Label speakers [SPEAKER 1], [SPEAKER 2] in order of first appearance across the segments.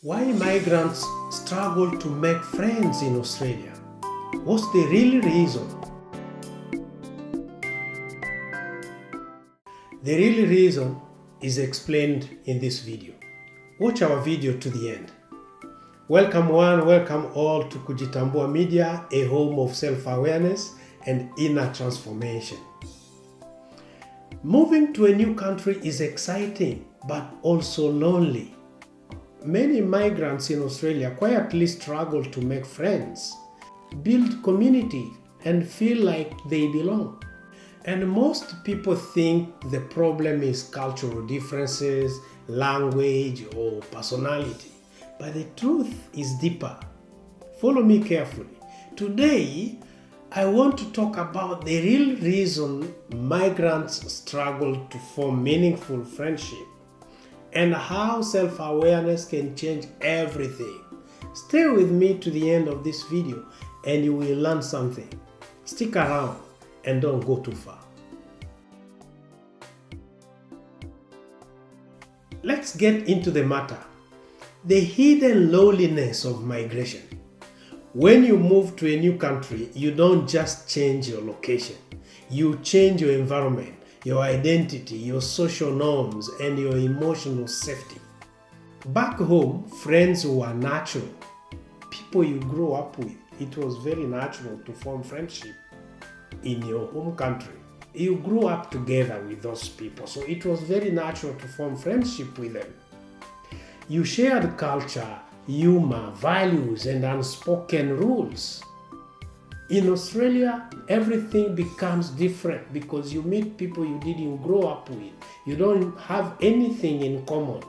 [SPEAKER 1] Why migrants struggle to make friends in Australia? What's the real reason? The real reason is explained in this video. Watch our video to the end. Welcome one, welcome all to Kujitambua Media, a home of self-awareness and inner transformation. Moving to a new country is exciting, but also lonely. Many migrants in Australia quietly struggle to make friends, build community, and feel like they belong. And most people think the problem is cultural differences, language, or personality. But the truth is deeper. Follow me carefully. Today, I want to talk about the real reason migrants struggle to form meaningful friendship and how self-awareness can change everything. Stay with me to the end of this video and you will learn something. Stick around and don't go too far. Let's get into the matter. The hidden loneliness of migration. When you move to a new country, you don't just change your location. You change your environment, your identity, your social norms, and your emotional safety. Back home, friends were natural. People you grew up with. It was very natural to form friendship in your home country. You grew up together with those people, so it was very natural to form friendship with them. You shared culture, humor, values, and unspoken rules. In Australia, everything becomes different because you meet people you didn't grow up with. You don't have anything in common.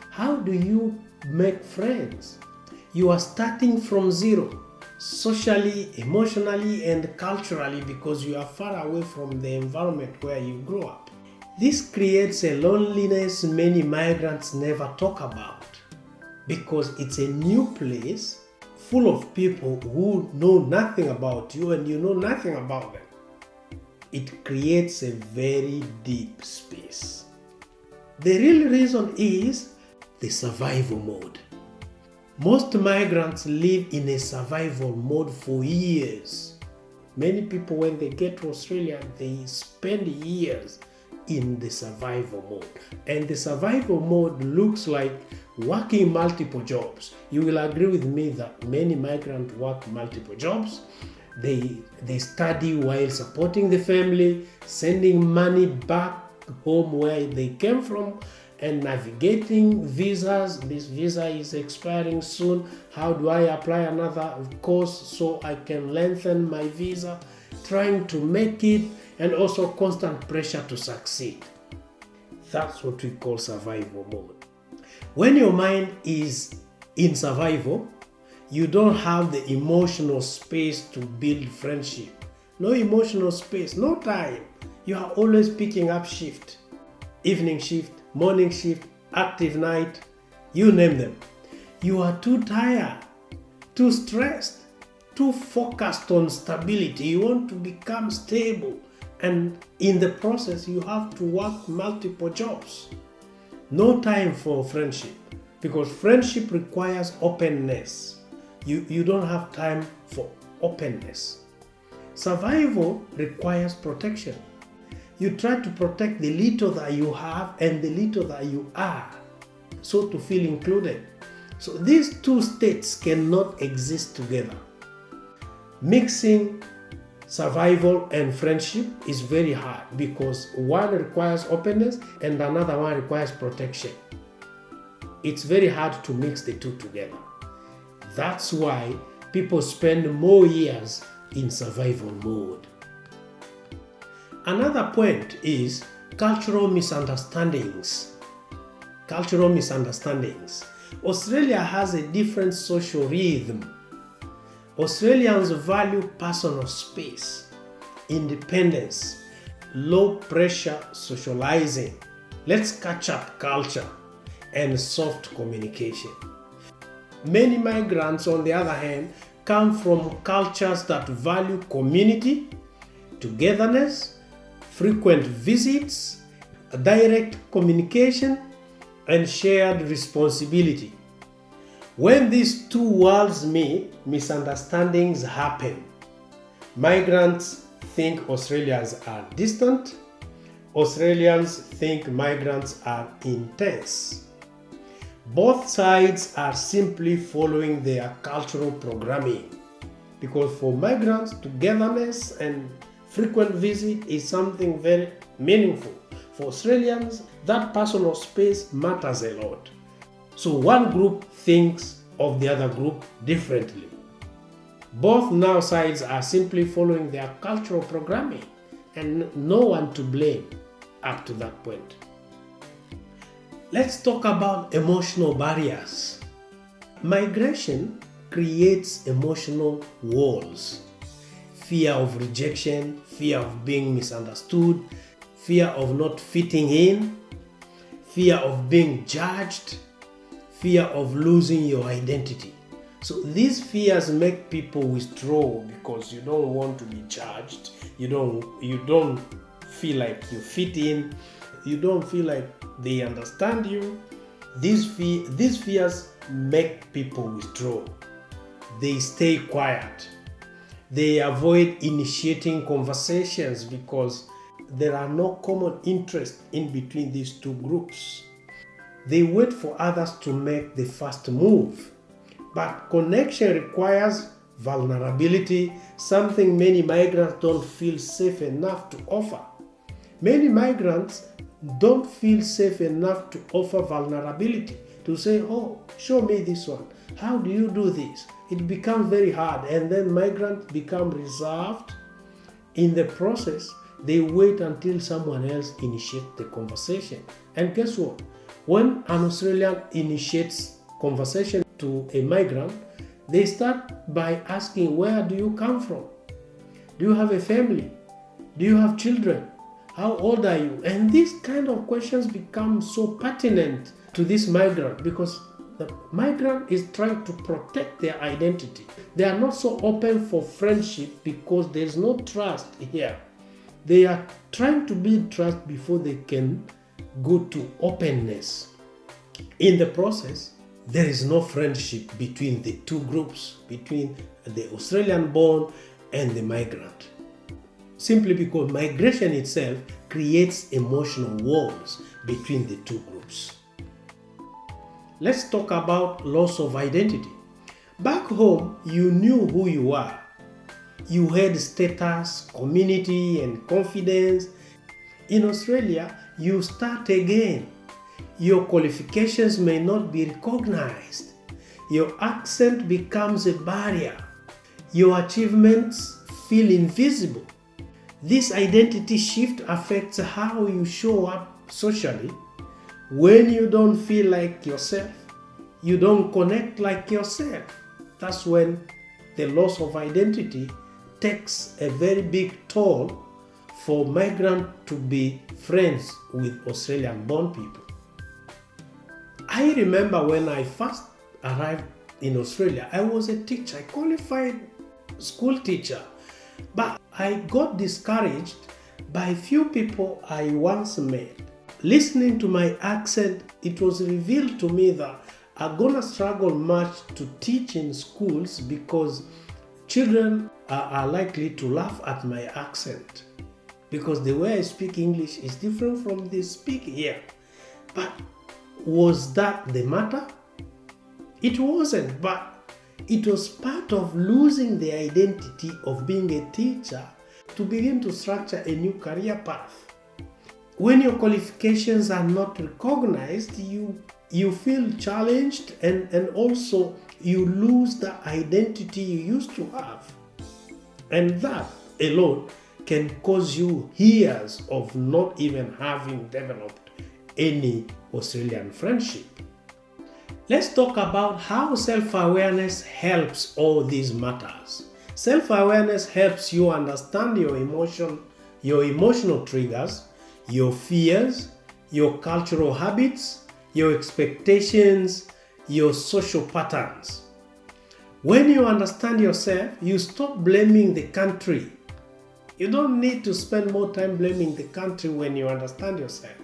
[SPEAKER 1] How do you make friends? You are starting from zero, socially, emotionally, and culturally because you are far away from the environment where you grew up. This creates a loneliness many migrants never talk about because it's a new place full of people who know nothing about you and you know nothing about them. It creates a very deep space. The real reason is the survival mode. Most migrants live in a survival mode for years. Many people, when they get to Australia, they spend years in the survival mode. And the survival mode looks like working multiple jobs. You will agree with me that many migrants work multiple jobs. They study while supporting the family, sending money back home where they came from, and navigating visas. This visa is expiring soon. How do I apply another course so I can lengthen my visa? Trying to make it, and also constant pressure to succeed. That's what we call survival mode. When your mind is in survival, you don't have the emotional space to build friendship. No emotional space, no time. You are always picking up shift. Evening shift, morning shift, active night, you name them. You are too tired, too stressed, too focused on stability. You want to become stable. And in the process, you have to work multiple jobs. No time for friendship because friendship requires openness. You don't have time for openness. Survival requires protection. You try to protect the little that you have and the little that you are, so to feel included. So these two states cannot exist together. Mixing survival and friendship is very hard because one requires openness and another one requires protection. It's very hard to mix the two together. That's why people spend more years in survival mode. Another point is cultural misunderstandings. Cultural misunderstandings. Australia has a different social rhythm. Australians value personal space, independence, low pressure socializing, let's catch up culture, and soft communication. Many migrants, on the other hand, come from cultures that value community, togetherness, frequent visits, direct communication, and shared responsibility. When these two worlds meet, misunderstandings happen. Migrants think Australians are distant. Australians think migrants are intense. Both sides are simply following their cultural programming, because for migrants, togetherness and frequent visit is something very meaningful. For Australians, that personal space matters a lot. So one group thinks of the other group differently. Both now sides are simply following their cultural programming, and no one to blame up to that point. Let's talk about emotional barriers. Migration creates emotional walls. Fear of rejection, fear of being misunderstood, fear of not fitting in, fear of being judged, fear of losing your identity. So these fears make people withdraw because you don't want to be judged, you don't feel like you fit in, you don't feel like they understand you. These fears make people withdraw. They stay quiet. They avoid initiating conversations because there are no common interests in between these two groups. They wait for others to make the first move. But connection requires vulnerability, something many migrants don't feel safe enough to offer. Many migrants don't feel safe enough to offer vulnerability, to say, oh, show me this one. How do you do this? It becomes very hard, and then migrants become reserved. In the process, they wait until someone else initiates the conversation. And guess what? When an Australian initiates conversation to a migrant, they start by asking, where do you come from? Do you have a family? Do you have children? How old are you? And these kind of questions become so pertinent to this migrant because the migrant is trying to protect their identity. They are not so open for friendship because there is no trust here. They are trying to build trust before they can go to openness. In the process, there is no friendship between the two groups, between the Australian born and the migrant. Simply because migration itself creates emotional walls between the two groups. Let's talk about loss of identity. Back home, you knew who you are. You had status, community, and confidence. In Australia, you start again. Your qualifications may not be recognized. Your accent becomes a barrier. Your achievements feel invisible. This identity shift affects how you show up socially. When you don't feel like yourself, you don't connect like yourself. That's when the loss of identity takes a very big toll for migrants to be friends with Australian-born people. I remember when I first arrived in Australia, I was a teacher, a qualified school teacher, but I got discouraged by few people I once met. Listening to my accent, it was revealed to me that I'm gonna struggle much to teach in schools because children are likely to laugh at my accent because the way I speak English is different from they speak here. But was that the matter? It wasn't, but it was part of losing the identity of being a teacher to begin to structure a new career path. When your qualifications are not recognized, you feel challenged and also you lose the identity you used to have. And that alone can cause you years of not even having developed any Australian friendship. Let's talk about how self-awareness helps all these matters. Self-awareness helps you understand your emotional triggers, your fears, your cultural habits, your expectations, your social patterns. When you understand yourself, you stop blaming the country. You don't need to spend more time blaming the country when you understand yourself.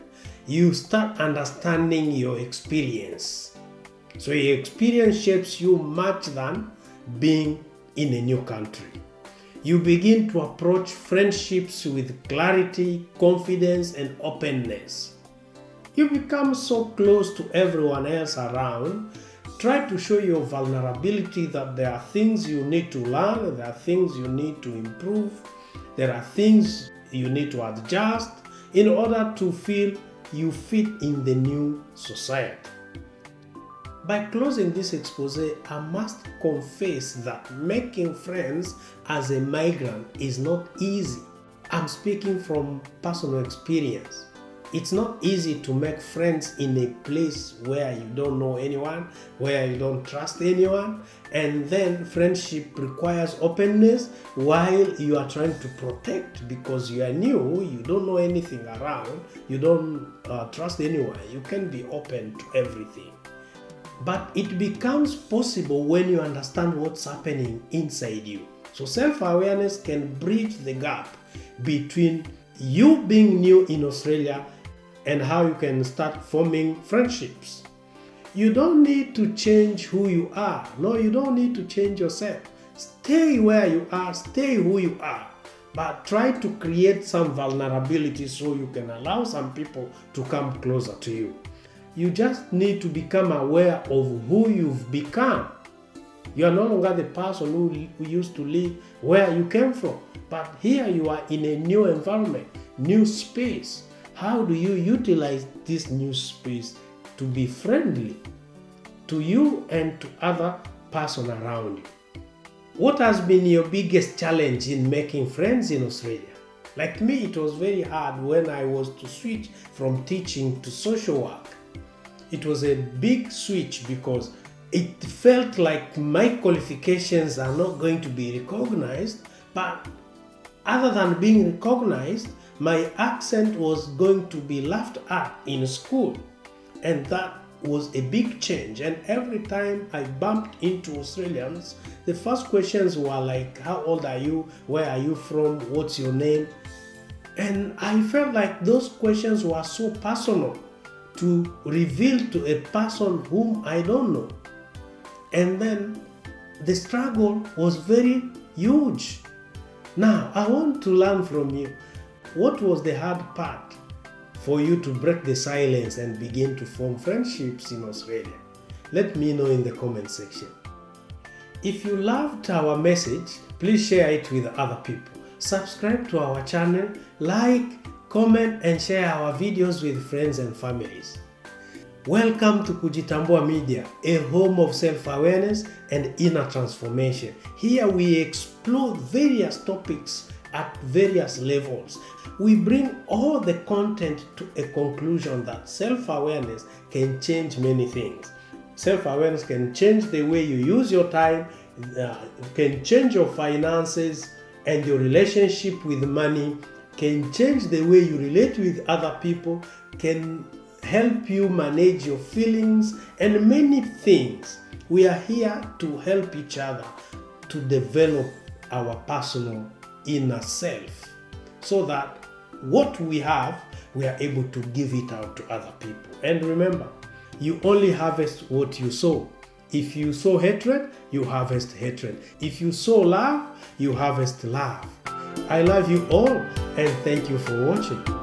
[SPEAKER 1] You start understanding your experience. So your experience shapes you much than being in a new country. You begin to approach friendships with clarity, confidence, and openness. You become so close to everyone else around. Try to show your vulnerability that there are things you need to learn, there are things you need to improve, there are things you need to adjust in order to feel you fit in the new society. By closing this expose, I must confess that making friends as a migrant is not easy. I'm speaking from personal experience. It's not easy to make friends in a place where you don't know anyone, where you don't trust anyone, and then friendship requires openness while you are trying to protect because you are new, you don't know anything around, you don't trust anyone. You can be open to everything. But it becomes possible when you understand what's happening inside you. So self-awareness can bridge the gap between you being new in Australia and how you can start forming friendships. You don't need to change who you are. No, you don't need to change yourself. Stay where you are, stay who you are. But try to create some vulnerability so you can allow some people to come closer to you. You just need to become aware of who you've become. You are no longer the person who used to live where you came from. But here you are in a new environment, new space. How do you utilize this new space to be friendly to you and to other person around you? What has been your biggest challenge in making friends in Australia? Like me, it was very hard when I was to switch from teaching to social work. It was a big switch because it felt like my qualifications are not going to be recognized, but other than being recognized, my accent was going to be laughed at in school. And that was a big change. And every time I bumped into Australians, the first questions were like, how old are you? Where are you from? What's your name? And I felt like those questions were so personal to reveal to a person whom I don't know. And then the struggle was very huge. Now, I want to learn from you. What was the hard part for you to break the silence and begin to form friendships in Australia? Let me know in the comment section. If you loved our message, please share it with other people. Subscribe to our channel, like, comment, and share our videos with friends and families. Welcome to Kujitambua Media, a home of self-awareness and inner transformation. Here we explore various topics at various levels. We bring all the content to a conclusion that self-awareness can change many things. Self-awareness can change the way you use your time, can change your finances and your relationship with money, can change the way you relate with other people, can help you manage your feelings and many things. We are here to help each other to develop our personal inner self so that what we have, we are able to give it out to other people. And remember, you only harvest what you sow. If you sow hatred, you harvest hatred. If you sow love, you harvest love. I love you all and thank you for watching.